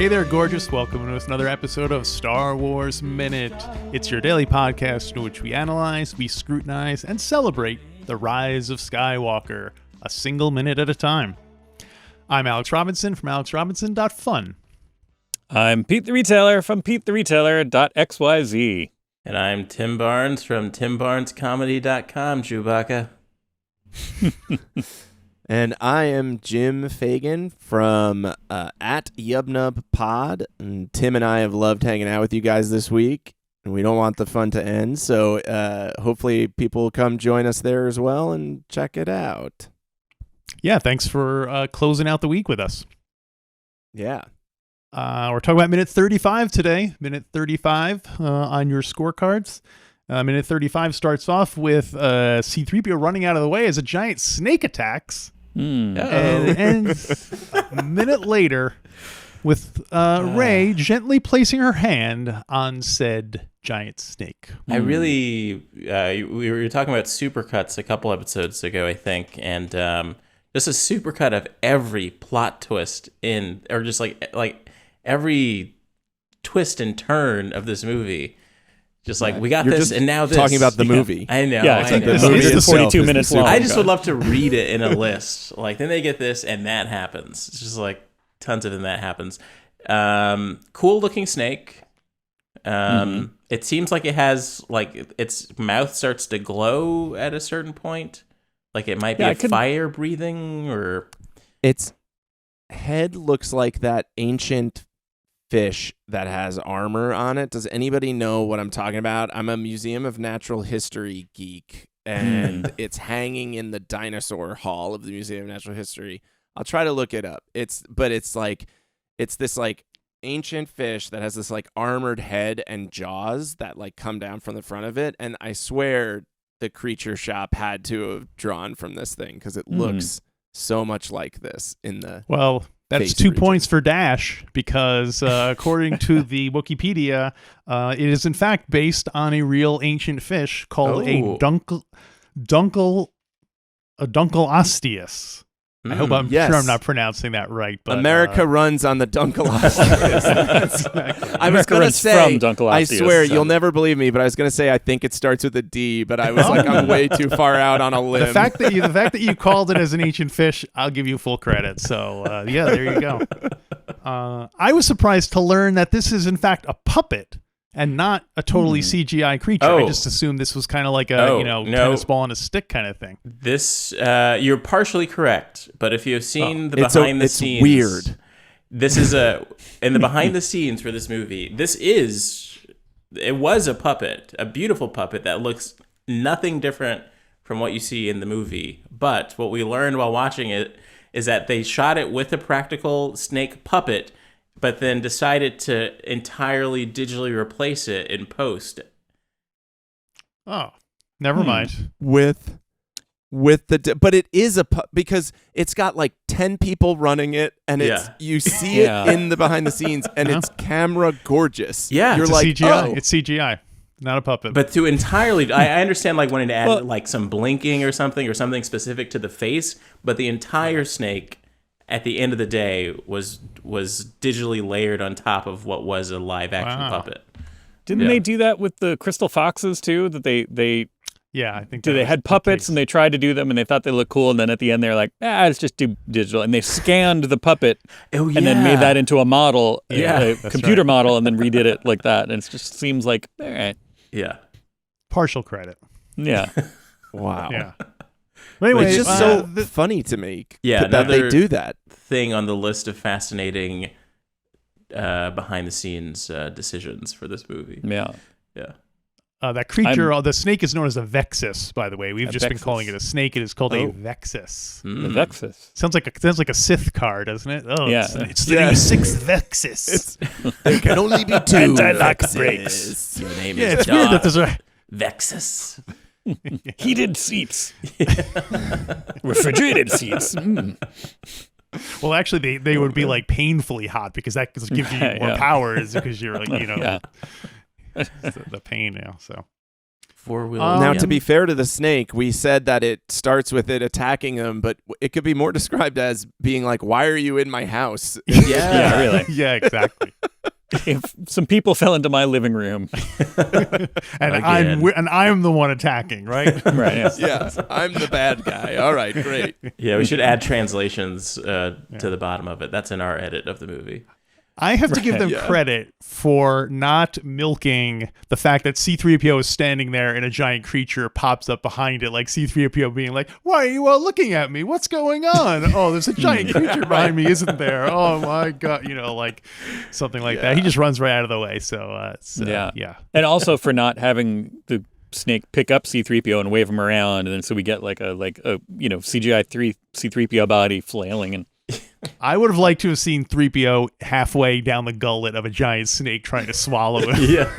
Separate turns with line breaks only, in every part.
Hey there, gorgeous. Welcome to another episode of Star Wars Minute. It's your daily podcast in which we analyze, we scrutinize, and celebrate the rise of Skywalker, a single minute at a time. I'm Alex Robinson from alexrobinson.fun.
I'm Pete the Retailer from PeteTheRetailer.xyz.
And I'm Tim Barnes from TimBarnesComedy.com, Chewbacca.
And I am Jim Fagan from at YubNubPod. And Tim and I have loved hanging out with you guys this week, and we don't want the fun to end. So hopefully people will come join us there as well and check it out.
Yeah, thanks for closing out the week with us.
Yeah.
We're talking about minute 35 today. Minute 35 on your scorecards. Minute 35 starts off with C-3PO running out of the way as a giant snake attacks. And it ends a minute later with Rey gently placing her hand on said giant snake.
I really, we were talking about supercuts a couple episodes ago, I think, and just a supercut of every plot twist or just like every twist and turn of this movie. Just like, we got this, and now this.
Talking about the movie.
I know.
Yeah,
I
it's like
know.
the movie is 42 minutes long.
I just would love to read it in a list. Like, then they get this, and that happens. It's just like tons of it, and that happens. Cool looking snake. It seems like it has, like, its mouth starts to glow at a certain point. Like, it might be fire breathing, or...
Its head looks like that ancient fish that has armor on it. Does anybody know what I'm talking about? I'm a Museum of Natural History geek, and it's hanging in the dinosaur hall of the Museum of Natural History. I'll try to look it up. It's this like ancient fish that has this like armored head and jaws that like come down from the front of it, and I swear the creature shop had to have drawn from this thing because it looks so much like this in the
That's 2 points for Dash because according to the Wikipedia, it is in fact based on a real ancient fish called a Dunkleosteus. I hope sure I'm not pronouncing that right. But
America runs on the Dunkleosteus. I was going to say, I swear, you'll never believe me, but I was going to say I think it starts with a D, but I was like, I'm way too far out on a limb.
The fact that you called it as an ancient fish, I'll give you full credit. So yeah, there you go. I was surprised to learn that this is in fact a puppet and not a totally CGI creature. I just assumed this was kind of like a tennis ball on a stick kind of thing.
This you're partially correct, but if you have seen the behind the scenes,
it's weird.
This is in the behind the scenes for this movie. It was a puppet, a beautiful puppet that looks nothing different from what you see in the movie. But what we learned while watching it is that they shot it with a practical snake puppet, but then decided to entirely digitally replace it in post.
Oh, never mind.
But it is because it's got like 10 people running it, and you see it in the behind the scenes, and it's camera gorgeous.
Yeah,
you're like, CGI. It's CGI, not a puppet.
But to entirely, I understand like wanting to add like some blinking or something specific to the face, but the entire snake, at the end of the day, was digitally layered on top of what was a live action puppet.
Didn't they do that with the Crystal Foxes too? That they
I think
they had puppets and they tried to do them and they thought they looked cool, and then at the end they're like, let's just do digital, and they scanned the puppet and then made that into a model, a computer model, and then redid it like that, and it just seems like all right.
Yeah,
partial credit.
Yeah.
Wow.
Yeah. But anyway,
it's just so funny to me that they do that
thing on the list of fascinating behind the scenes decisions for this movie.
Yeah.
That creature, the snake is known as a Vexus, by the way. We've just been calling it a snake. It is called a Vexus.
The Vexus.
Sounds like a Sith card, doesn't it? Oh,
yeah.
It's the new sixth Vexus.
There can only be two.
Anti-lock brakes.
Your name is
it's weird that there's a
Vexus.
Heated seats. Refrigerated seats.
Well, actually, they would be like painfully hot because that gives you more powers because you're like, the pain now. So
4-wheel.
Now, to be fair to the snake, we said that it starts with it attacking them, but it could be more described as being like, "Why are you in my house?"
Yeah, really.
Yeah, exactly.
If some people fell into my living room,
and I'm the one attacking, right?
right? Yeah.
Yes, I'm the bad guy. All right, great.
Yeah, we should add translations to the bottom of it. That's in our edit of the movie.
I have to give them credit for not milking the fact that C-3PO is standing there and a giant creature pops up behind it, like C-3PO being like, "Why are you all looking at me? What's going on? Oh, there's a giant creature behind me, isn't there? Oh my God," like something like that. He just runs right out of the way. So yeah.
And also for not having the snake pick up C-3PO and wave him around, and then so we get like a CGI C-3PO body flailing and.
I would have liked to have seen 3PO halfway down the gullet of a giant snake trying to swallow him.
Yeah.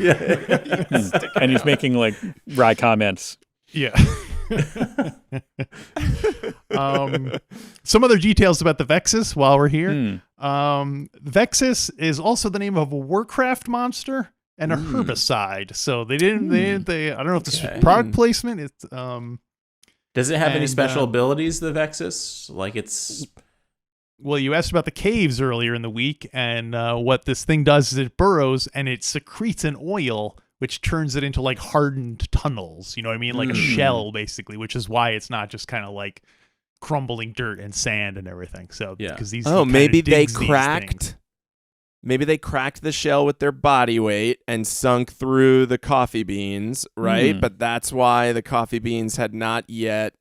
And he's making like wry comments.
Yeah. Some other details about the Vexus while we're here. Vexus is also the name of a Warcraft monster and a herbicide. So they didn't. They I don't know if this is product placement. It's
Does it have any special abilities? The Vexus, like it's.
Well, you asked about the caves earlier in the week, and what this thing does is it burrows and it secretes an oil, which turns it into like hardened tunnels. You know what I mean? Like a shell, basically, which is why it's not just kind of like crumbling dirt and sand and everything. So, because these
maybe they cracked. Maybe they cracked the shell with their body weight and sunk through the coffee beans, right? But that's why the coffee beans had not yet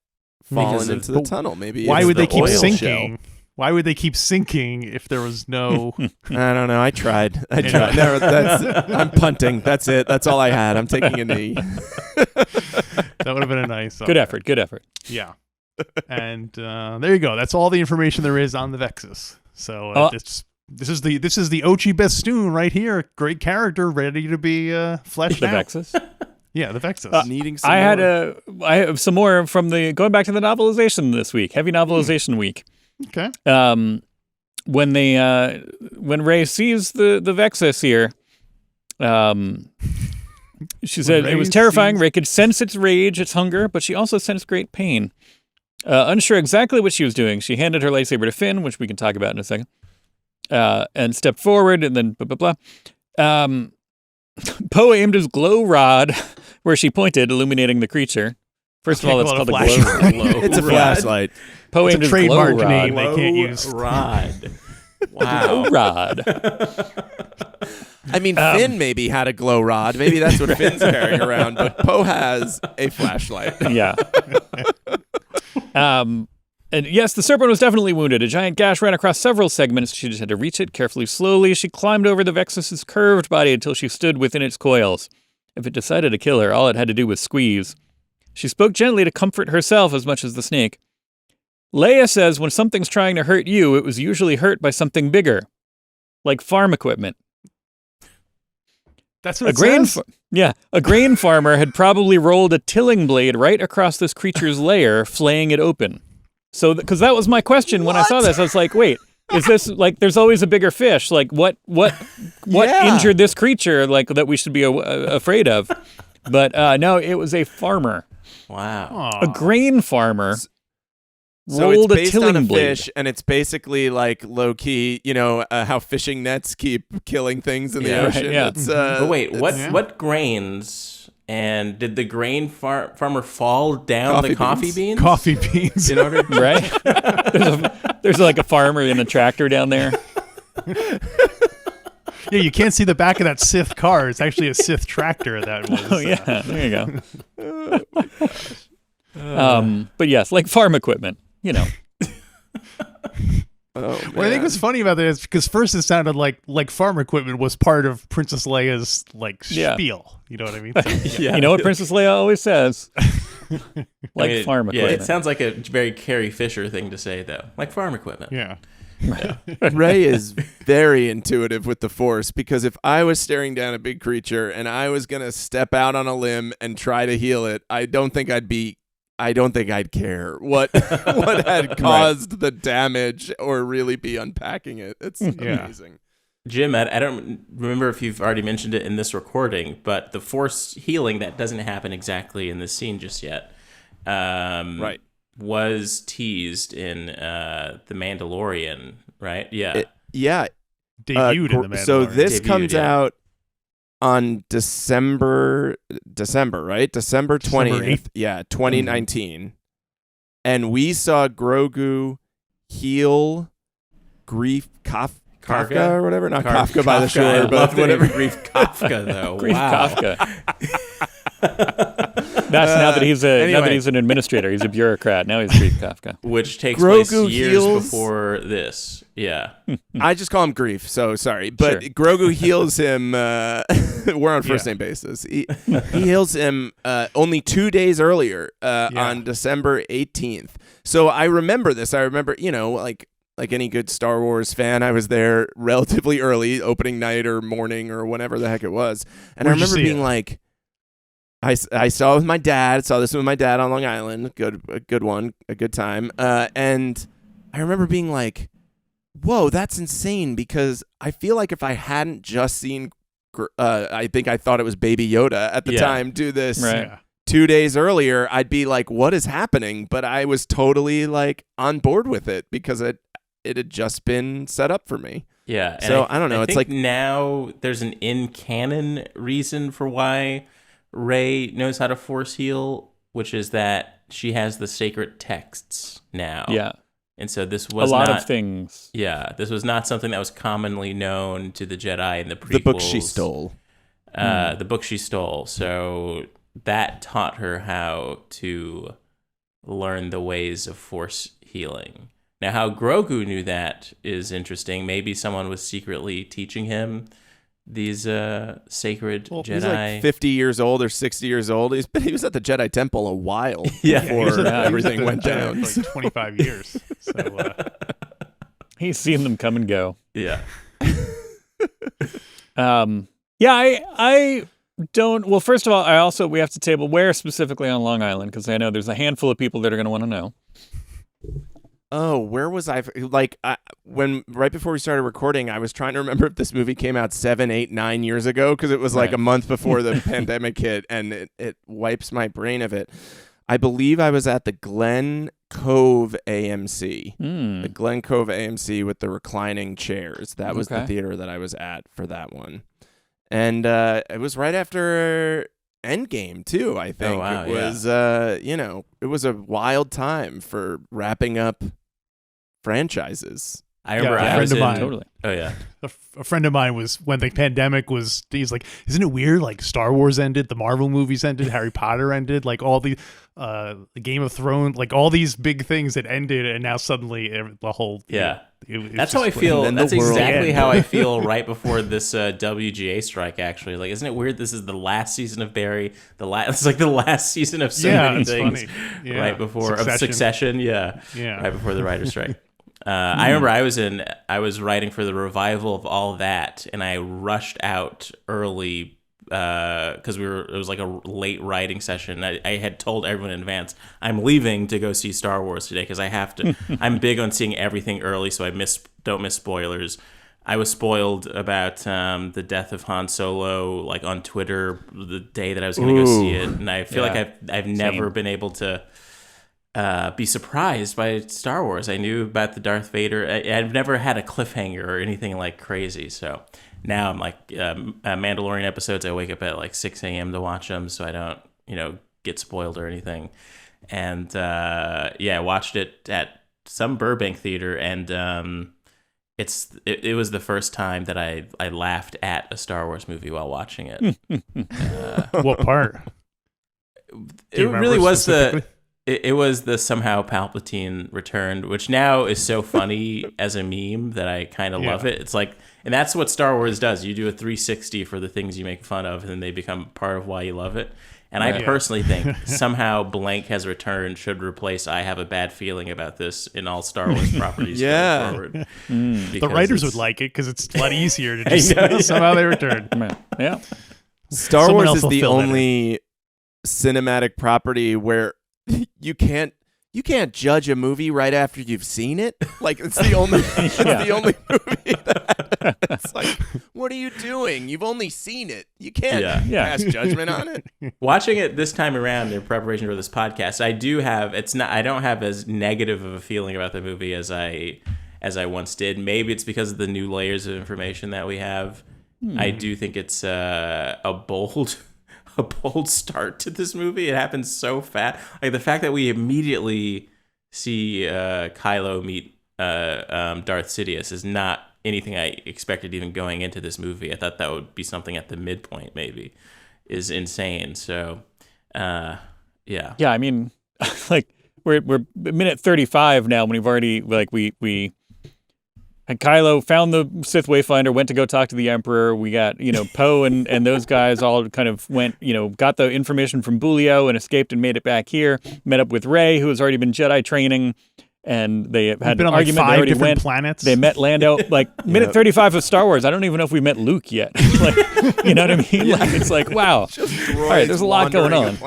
fallen into the tunnel. Maybe
why would they keep sinking?
Shell.
Why would they keep sinking if there was no...
I don't know. I tried. No, I'm punting. That's it. That's all I had. I'm taking a knee.
That would have been a nice...
Good effort.
Yeah. And there you go. That's all the information there is on the Vexus. So this is the Ochi Bestoon right here. Great character, ready to be fleshed out.
The Vexus?
Yeah, the Vexus.
Needing some
I have some more from going back to the novelization this week. Heavy novelization week.
Okay.
When Rey sees the Vexus here, she said it was terrifying. Rey could sense its rage, its hunger, but she also sensed great pain. Unsure exactly what she was doing, she handed her lightsaber to Finn, which we can talk about in a second, and stepped forward, and then blah, blah, blah. Poe aimed his glow rod where she pointed, illuminating the creature. First of all, it's called a glow.
It's a flashlight.
Poe aimed
a
his
trademark
glow rod.
name they can't use.
Rod. Wow.
Glow rod.
I mean, Finn maybe had a glow rod. Maybe that's what Finn's carrying around. But Poe has a flashlight.
Yeah. And yes, the serpent was definitely wounded. A giant gash ran across several segments. She just had to reach it carefully, slowly. She climbed over the Vexus's curved body until she stood within its coils. If it decided to kill her, all it had to do was squeeze. She spoke gently to comfort herself as much as the snake. Leia says when something's trying to hurt you, it was usually hurt by something bigger, like farm equipment.
That's what it says?
A grain farmer had probably rolled a tilling blade right across this creature's lair, flaying it open. So, because that was my question when I saw this, I was like, wait, is this like, there's always a bigger fish? Like, what injured this creature, like, that we should be afraid of? But no, it was a farmer.
Wow.
A grain farmer.
So it's
rolled a
based
tilling
on a
blade.
fish, and it's basically like low key, how fishing nets keep killing things in the ocean.
Right, yeah.
But wait, what grains? And did the grain farmer fall down the coffee beans?
Coffee beans.
In order,
Right? there's like a farmer in a tractor down there.
Yeah, you can't see the back of that Sith car. It's actually a Sith tractor that was.
Oh yeah, there you go. But yes, like farm equipment,
What I think was funny about that is because first it sounded like farm equipment was part of Princess Leia's spiel. You know what I mean? So,
You know what Princess Leia always says? Farm equipment.
Yeah, it sounds like a very Carrie Fisher thing to say, though. Like farm equipment.
yeah.
Rey is very intuitive with the Force, because if I was staring down a big creature and I was going to step out on a limb and try to heal it, I don't think I'd care what had caused the damage or really be unpacking it. It's amazing.
Jim, I don't remember if you've already mentioned it in this recording, but the force healing that doesn't happen exactly in this scene just yet,
right,
was teased in The Mandalorian, right? Yeah,
Debuted in The Mandalorian.
So this comes out on December, right? December 20th. Yeah, 2019. And we saw Grogu heal Grief Kafka or whatever. Not Kafka by the shore,
I
but
love
whatever.
Grief Kafka, though.
Grief
Wow.
Kafka. That's now that he's an administrator. He's a bureaucrat. Now he's Grief Kafka.
Which takes
Grogu
place years
heals-
before this. Yeah.
I just call him Grief, so sorry. But
Sure.
Grogu heals him. We're on first name basis. He heals him only 2 days earlier on December 18th. So I remember this. I remember, like any good Star Wars fan, I was there relatively early, opening night or morning or whenever the heck it was. And
Where'd
I
you
remember
see
being
it?
like, I saw it with my dad. Saw this with my dad on Long Island. A good one, a good time. And I remember being like, "Whoa, that's insane!" Because I feel like if I hadn't just seen, I think I thought it was Baby Yoda at the time do this
Right.
Yeah.
2 days earlier. I'd be like, "What is happening?" But I was totally like on board with it because it had just been set up for me.
Yeah. And
So I don't know.
I
It's
think
like
now there's an in-canon reason for why Rey knows how to force heal, which is that she has the sacred texts now.
Yeah.
And so this was
A lot
not,
of things.
Yeah, this was not something that was commonly known to the Jedi in the prequels.
the book she stole.
The book she stole. So that taught her how to learn the ways of force healing. Now, how Grogu knew that is interesting. Maybe someone was secretly teaching him these sacred Jedi.
He's like 50 years old or 60 years old. He was at the Jedi Temple a while
Yeah.
He
before
was at- he was
everything
at
went
the Jedi
down.
for like 25 years. So
He's seen them come and go.
Yeah.
I don't. Well, first of all, we have to table where specifically on Long Island, because I know there's a handful of people that are going to want to know.
Oh, where was I? Like, when right before we started recording, I was trying to remember if this movie came out 7, 8, 9 years ago, because it was like
Right.
a month before the pandemic hit, and it wipes my brain of it. I believe I was at the Glen Cove AMC. The Glen Cove AMC with the reclining chairs. That was the
Okay.
theater that I was at for that one. And it was right after Endgame, too, I think.
Oh, wow,
it was, it was a wild time for wrapping up franchises.
I remember
Yeah,
I was
friend of
in...
mine.
Totally.
Oh, yeah.
a friend of mine was, when the pandemic was, he's like, isn't it weird? Like Star Wars ended, the Marvel movies ended, Harry Potter ended, like all the Game of Thrones, like all these big things that ended, and now suddenly the whole
Yeah.
it's
That's how I
just-
feel.
And then
That's
the world
exactly
ended.
how I feel right before this WGA strike. Actually, like, isn't it weird? This is the last season of Barry. It's like the last season of so
Yeah,
many
it's
things.
funny. Yeah.
Right before Succession. Yeah, right before the writer's strike. I remember I was writing for the revival of all that, and I rushed out early because it was like a late writing session. I had told everyone in advance I'm leaving to go see Star Wars today because I have to. I'm big on seeing everything early, so I don't miss spoilers. I was spoiled about the death of Han Solo, like on Twitter the day that I was going to go see it, and I feel like I've never been able to be surprised by Star Wars. I knew about the Darth Vader. I've never had a cliffhanger or anything like crazy. So now I'm like Mandalorian episodes. I wake up at like 6 a.m. to watch them, so I don't get spoiled or anything. And I watched it at some Burbank theater, and it was the first time that I laughed at a Star Wars movie while watching it.
What part?
It really was it was the somehow Palpatine returned, which now is so funny as a meme that I kind of love it. It's like, and that's what Star Wars does. You do a 360 for the things you make fun of, and then they become part of why you love it. And I personally think somehow blank has returned should replace I have a bad feeling about this in all Star Wars properties going forward.
The writers would like it because it's a lot easier to just somehow they return.
Yeah.
Star
Someone
Wars
else
is
will
the
fill that in.
only cinematic property where you can't you can't judge a movie right after you've seen it. Like it's the only the only movie that it's like, what are you doing? You've only seen it. You can't pass judgment on it.
Watching it this time around in preparation for this podcast, I don't have as negative of a feeling about the movie as I once did. Maybe it's because of the new layers of information that we have. I do think it's a bold start to this movie. It happens so fast. Like the fact that we immediately see Kylo meet Darth Sidious is not anything I expected even going into this movie. I thought that would be something at the midpoint, maybe, is insane. So, yeah.
Yeah, I mean, like we're minute 35 now when we've already we and Kylo found the Sith Wayfinder, went to go talk to the Emperor. We got, Poe and those guys all kind of went, got the information from Bulio and escaped and made it back here. Met up with Rey, who has already been Jedi training, and they had an argument.
Like 5
they already went.
Planets.
They met Lando. Like minute 35 of Star Wars. I don't even know if we met Luke yet. Like, you know what I mean? Like, it's like, wow. All right, there's a lot going on.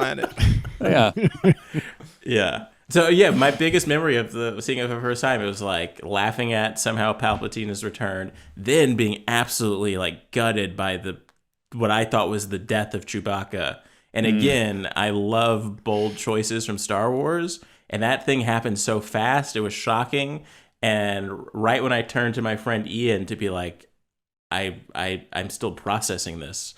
Yeah.
Yeah. So yeah, my biggest memory of seeing it for the first time, it was like laughing at somehow Palpatine has returned, then being absolutely like gutted by what I thought was the death of Chewbacca. And again, I love bold choices from Star Wars, and that thing happened so fast, it was shocking. And right when I turned to my friend Ian to be like, I'm still processing this,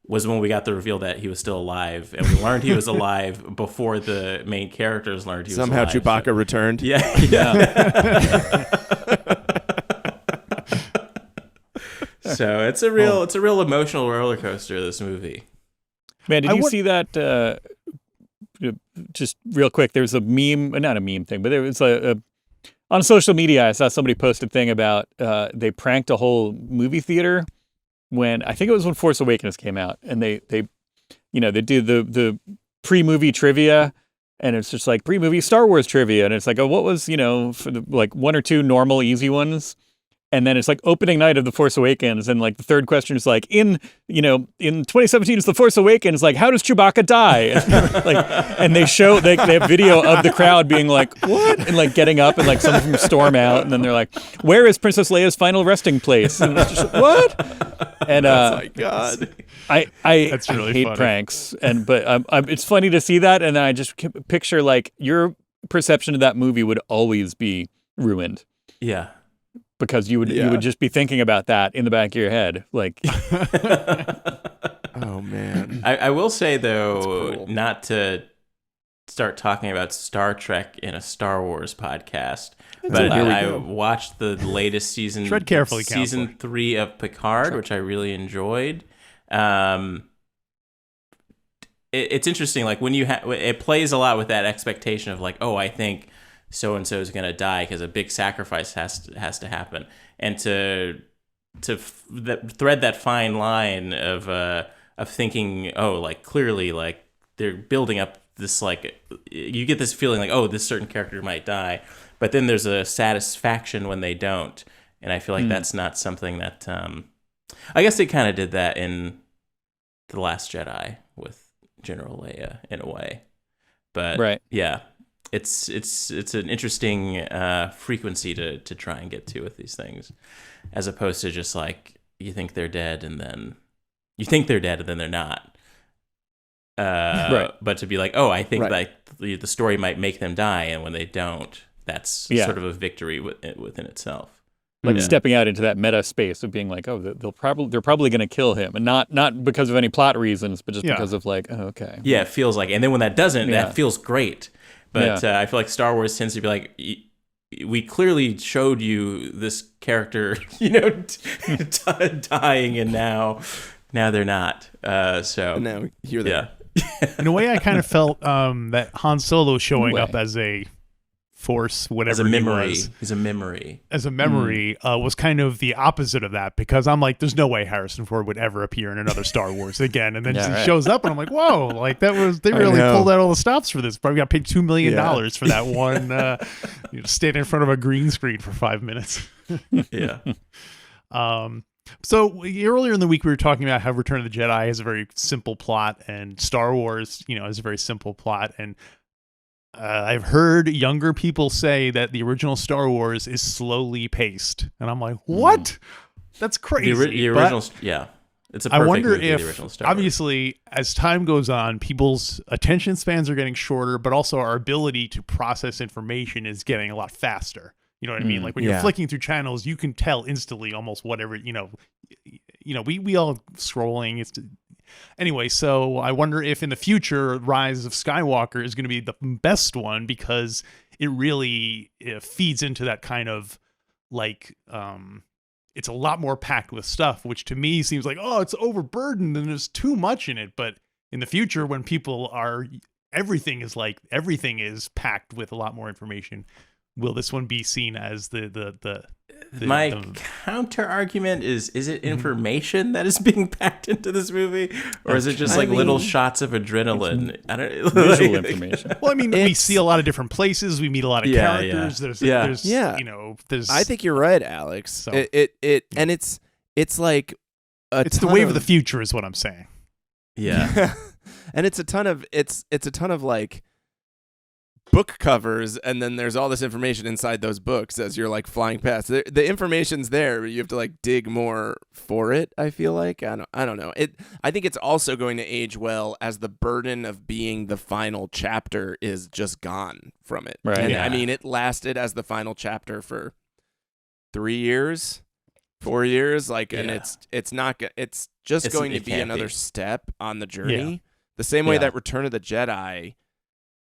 was when we got the reveal that he was still alive, and we learned he was alive before the main characters learned he was
somehow
alive.
Chewbacca returned.
Yeah. So it's a real emotional roller coaster, this movie.
Man, did you see that? Just real quick, there's a meme, not a meme thing, but there was on social media. I saw somebody post a thing about they pranked a whole movie theater when I think it was when Force Awakens came out, and they do the pre-movie trivia, and it's just like pre-movie Star Wars trivia, and it's like, oh, what was for the, like one or two normal easy ones, and then it's like opening night of The Force Awakens, and like the third question is like in 2017 is The Force Awakens, like how does Chewbacca die? And they have video of the crowd being like, what? And like getting up, and like some of them storm out, and then they're like, where is Princess Leia's final resting place? And it's just what? And
oh my God,
I
That's really
hate
funny.
pranks, but it's funny to see that, and then I just picture like your perception of that movie would always be ruined.
Yeah.
Because you would just be thinking about that in the back of your head, like.
Oh man,
I will say though,
cool.
Not to start talking about Star Trek in a Star Wars podcast, but I watched the latest season.
Tread carefully,
season
counselor.
3 of Picard, which I really enjoyed. It's interesting, like when it plays a lot with that expectation of like, oh, I think so and so is going to die because a big sacrifice has to happen, and to thread that fine line of thinking, oh, like clearly like they're building up this, like you get this feeling like, oh, this certain character might die, but then there's a satisfaction when they don't, and I feel like that's not something that I guess they kind of did that in The Last Jedi with General Leia in a way, but
right.
Yeah. It's an interesting frequency to try and get to with these things, as opposed to just like you think they're dead and then they're not.
Right.
But to be like, oh, I think like the story might make them die, and when they don't, that's sort of a victory within itself.
Like stepping out into that meta space of being like, oh, they're probably going to kill him, and not because of any plot reasons, but just because of like, oh, okay.
Yeah, it feels like, and then when that doesn't, that feels great. But I feel like Star Wars tends to be like, we clearly showed you this character, dying, and now they're not. So
now you're there.
Yeah.
In a way, I kind of felt that Han Solo showing up as a force, whatever
as a memory.
he was.
He's a memory.
As a memory was kind of the opposite of that, because I'm like, there's no way Harrison Ford would ever appear in another Star Wars again. And then he shows up, and I'm like, whoa, like they really pulled out all the stops for this. Probably got paid $2 million for that one, stand in front of a green screen for 5 minutes.
Yeah.
So earlier in the week, we were talking about how Return of the Jedi has a very simple plot, and Star Wars, has a very simple plot. And I've heard younger people say that the original Star Wars is slowly paced, and I'm like, what? That's crazy.
The original, yeah. It's a perfect
I wonder
movie,
if,
the original Star Wars.
obviously, as time goes on, people's attention spans are getting shorter, but also our ability to process information is getting a lot faster. You know what I mean? Like when you're flicking through channels, you can tell instantly almost whatever, we all scrolling. Anyway, so I wonder if in the future, Rise of Skywalker is going to be the best one because it really feeds into that kind of like, it's a lot more packed with stuff, which to me seems like, oh, it's overburdened and there's too much in it. But in the future, when people everything is packed with a lot more information. Will this one be seen as
my counter argument is it information that is being packed into this movie, or is it just little shots of adrenaline? I don't
visual information.
Well, I mean, we see a lot of different places. We meet a lot of characters. There's
I think you're right, Alex.
So.
It's like
it's the wave of the future, is what I'm saying.
Yeah,
and it's a ton of like book covers, and then there's all this information inside those books as you're like flying past. The information's there, but you have to like dig more for it. I feel like I don't know. I think it's also going to age well as the burden of being the final chapter is just gone from it.
Right.
And I mean, it lasted as the final chapter for 3 years, 4 years, and it's going to be another step on the journey. The same way that Return of the Jedi.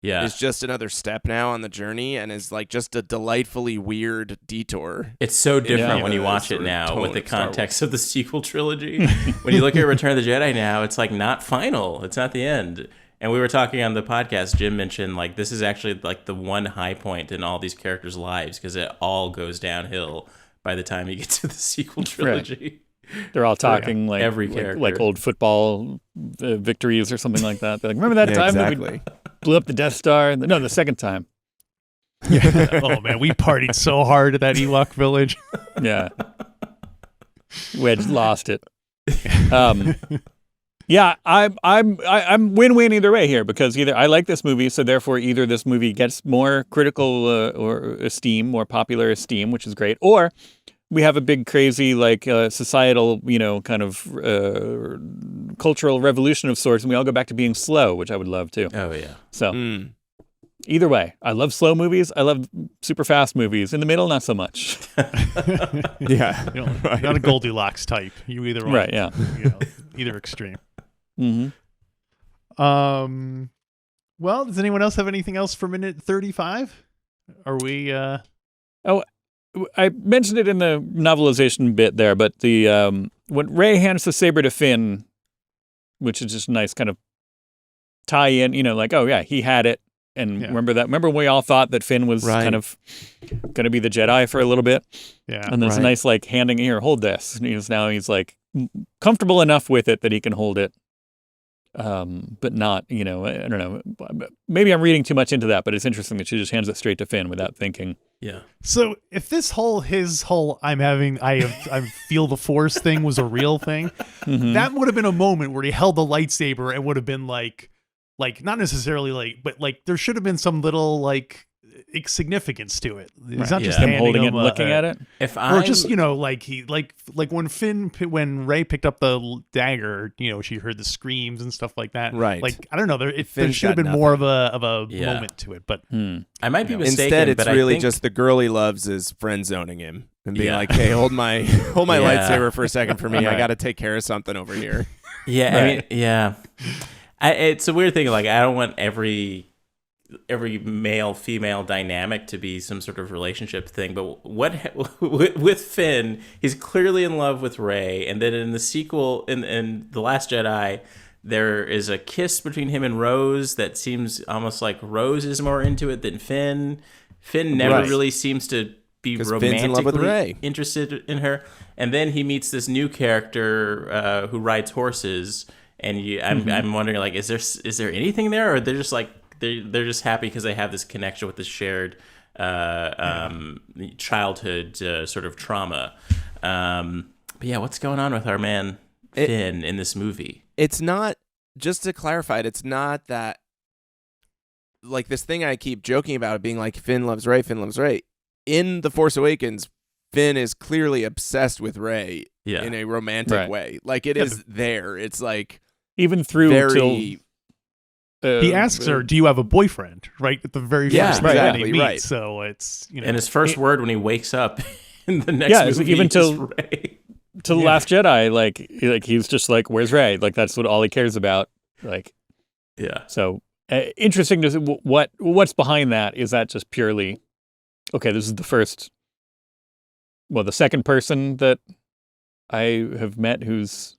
Yeah,
is just another step now on the journey and is like just a delightfully weird detour.
It's so different when you watch it now with the context of the sequel trilogy. When you look at Return of the Jedi now, it's like not final. It's not the end. And we were talking on the podcast, Jim mentioned like this is actually like the one high point in all these characters' lives because it all goes downhill by the time you get to the sequel trilogy.
Right. They're all talking like
every character,
like old football victories or something like that. They're like, remember that time that we blew up the Death Star? No, the second time.
Yeah. Oh man, we partied so hard at that Ewok village.
Yeah. Wedge lost it. Yeah, I'm win-win either way here because either I like this movie, so therefore either this movie gets more critical or esteem, more popular esteem, which is great, or we have a big, crazy, like societal, kind of cultural revolution of sorts, and we all go back to being slow, which I would love too.
Oh yeah.
So either way, I love slow movies. I love super fast movies. In the middle, not so much.
Yeah, not a Goldilocks type. You either want,
right? Yeah.
Either extreme.
Mm-hmm.
Well, does anyone else have anything else for minute 35? Are we?
Oh, I mentioned it in the novelization bit there, but the when Rey hands the saber to Finn, which is just a nice kind of tie in, like, oh yeah, he had it. And remember we all thought that Finn was kind of going to be the Jedi for a little bit. Yeah. And there's a nice like handing here, hold this. And he's like comfortable enough with it that he can hold it. But not, I don't know. Maybe I'm reading too much into that, but it's interesting that she just hands it straight to Finn without thinking.
Yeah.
So if his whole I feel the Force thing was a real thing, that would have been a moment where he held the lightsaber and would have been like not necessarily but there should have been some little significance to it. It's not just
him holding it and looking at it.
When Rey picked up the dagger, she heard the screams and stuff like that.
Right.
I don't know. There should have been more of a moment to it. But
I might be mistaken.
Instead, it's
but
really just the girl he loves is friend zoning him and being like, "Hey, hold my lightsaber for a second for me. I got to take care of something over here."
Yeah. I mean, yeah. It's a weird thing. Like, I don't want every male-female dynamic to be some sort of relationship thing. But with Finn, he's clearly in love with Rey. And then in the sequel, in The Last Jedi, there is a kiss between him and Rose that seems almost like Rose is more into it than Finn. Finn never really seems to be romantically interested in her. And then he meets this new character who rides horses. And I'm wondering, like, is there anything there, or they're just like they're just happy because they have this connection with this shared childhood sort of trauma. But yeah, what's going on with our man Finn in this movie?
It's not, just to clarify it, it's not that like this thing I keep joking about being like Finn loves Rey, Finn loves Rey. In The Force Awakens, Finn is clearly obsessed with Rey in a romantic way. Like it is there. It's like
even through
very.
He asks her, "Do you have a boyfriend?" Right at the very first thing that they meet. Right. So it's
and his first word when he wakes up in the next movie
even
is Rey.
To The Last Jedi, like he's just like, "Where's Rey?" Like that's what all he cares about. Like, So interesting to see what's behind that. Is that just purely okay? This is the second person that I have met who's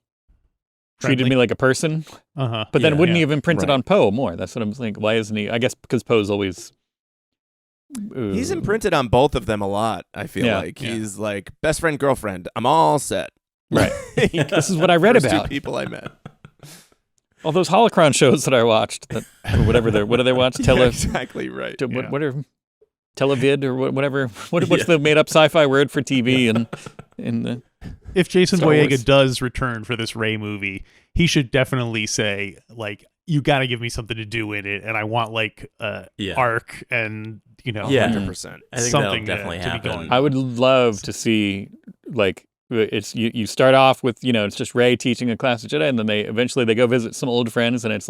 treated me like a person. But then wouldn't he have imprinted on Poe more? That's what I'm thinking. Why isn't he? I guess because Poe's always.
He's imprinted on both of them a lot, I feel like. He's like, best friend, girlfriend. I'm all set.
Right. This is what I read about.
2 people I met.
All those holocron shows that I watched, or whatever what do they watch?
Exactly right.
What are televid or whatever? What's the made up sci-fi word for TV in the?
If Jason Boyega does return for this Rey movie, he should definitely say like, "You got to give me something to do in it, and I want like arc and
100%.
I think
something
that'll definitely happen.
To be going.
I would love to see like it's you start off with it's just Rey teaching a class of Jedi, and then they eventually go visit some old friends, and it's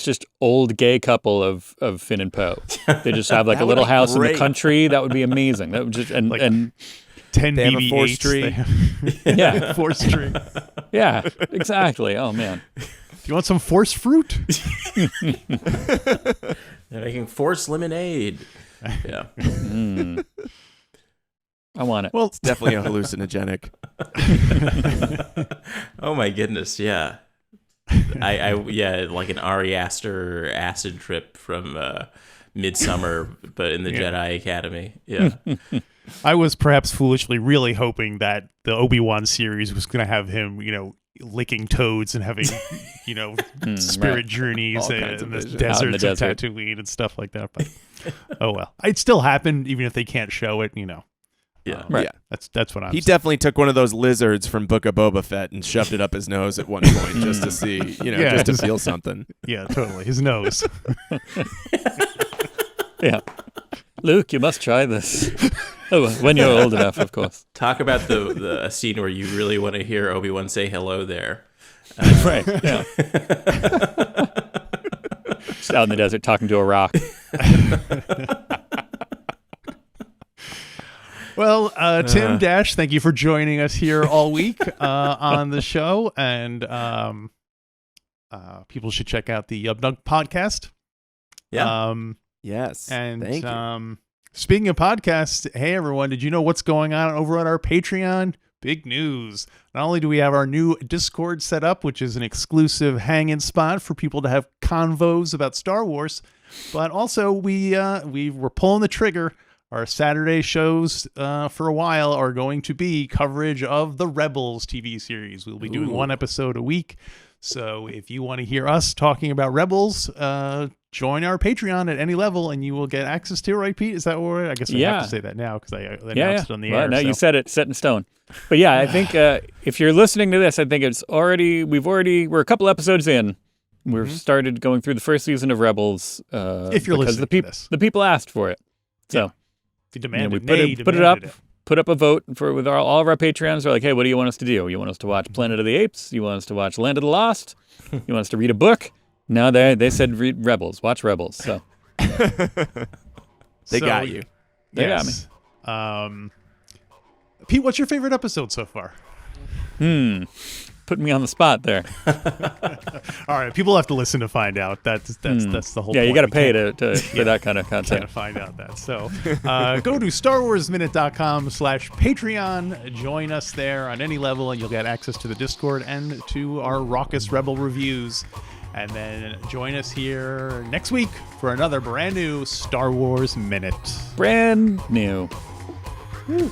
just old gay couple of Finn and Poe. They just have like a little house in the country. That would be amazing. That would just and
10
they have a
BB-8s.
Force tree.
Yeah.
Force tree.
Yeah, exactly. Oh, man.
Do you want some Force fruit?
They're making Force lemonade. Yeah.
I want it.
Well, it's definitely a hallucinogenic.
Oh, my goodness. Yeah. I like an Ari Aster acid trip from Midsummer, but in the Jedi Academy. Yeah.
I was perhaps foolishly really hoping that the Obi-Wan series was going to have him, licking toads and having, spirit journeys in the deserts of Tatooine and stuff like that. But oh well, it still happened even if they can't show it.
Yeah,
right. That's what I'm.
He
saying.
definitely took one of those lizards from Book of Boba Fett and shoved it up his nose at one point just to see, just to feel something.
Yeah, totally. His nose.
Yeah. Luke, you must try this. Oh, when you're old enough, of course.
Talk about the scene where you really want to hear Obi-Wan say hello there.
Right, yeah. Just out in the desert talking to a rock.
Well, Tim Dash, thank you for joining us here all week on the show. And people should check out the Yub Nug podcast.
Yeah.
Yes.
And
thank you.
Speaking of podcasts, hey everyone, did you know what's going on over on our Patreon? Big news. Not only do we have our new Discord set up, which is an exclusive hang-in spot for people to have convos about Star Wars, but also we were pulling the trigger. Our Saturday shows for a while are going to be coverage of the Rebels TV series. We'll be doing one episode a week. So if you want to hear us talking about Rebels, join our Patreon at any level, and you will get access to it, right, Pete? Is that what I guess I have to say that now because I announced it on the air.
No, you said it, set in stone. But yeah, I think if you're listening to this, I think we're a couple episodes in. We've started going through the first season of Rebels.
If you're listening to this.
The people asked for it. So
if you demanded,
we put it up. Put up a vote with all of our Patreons. They're like, hey, what do you want us to do? You want us to watch Planet of the Apes? You want us to watch Land of the Lost? You want us to read a book? No, they said read Rebels. Watch Rebels. So
they got you.
They got me.
Pete, what's your favorite episode so far?
Putting me on the spot there.
All right, people have to listen to find out. That's the whole.
Yeah,
point.
you got to pay for that kind of content.
Can't find out that. So go to StarWarsMinute.com/Patreon. Join us there on any level, and you'll get access to the Discord and to our raucous Rebel reviews. And then join us here next week for another brand new Star Wars Minute.
Brand new.
Woo.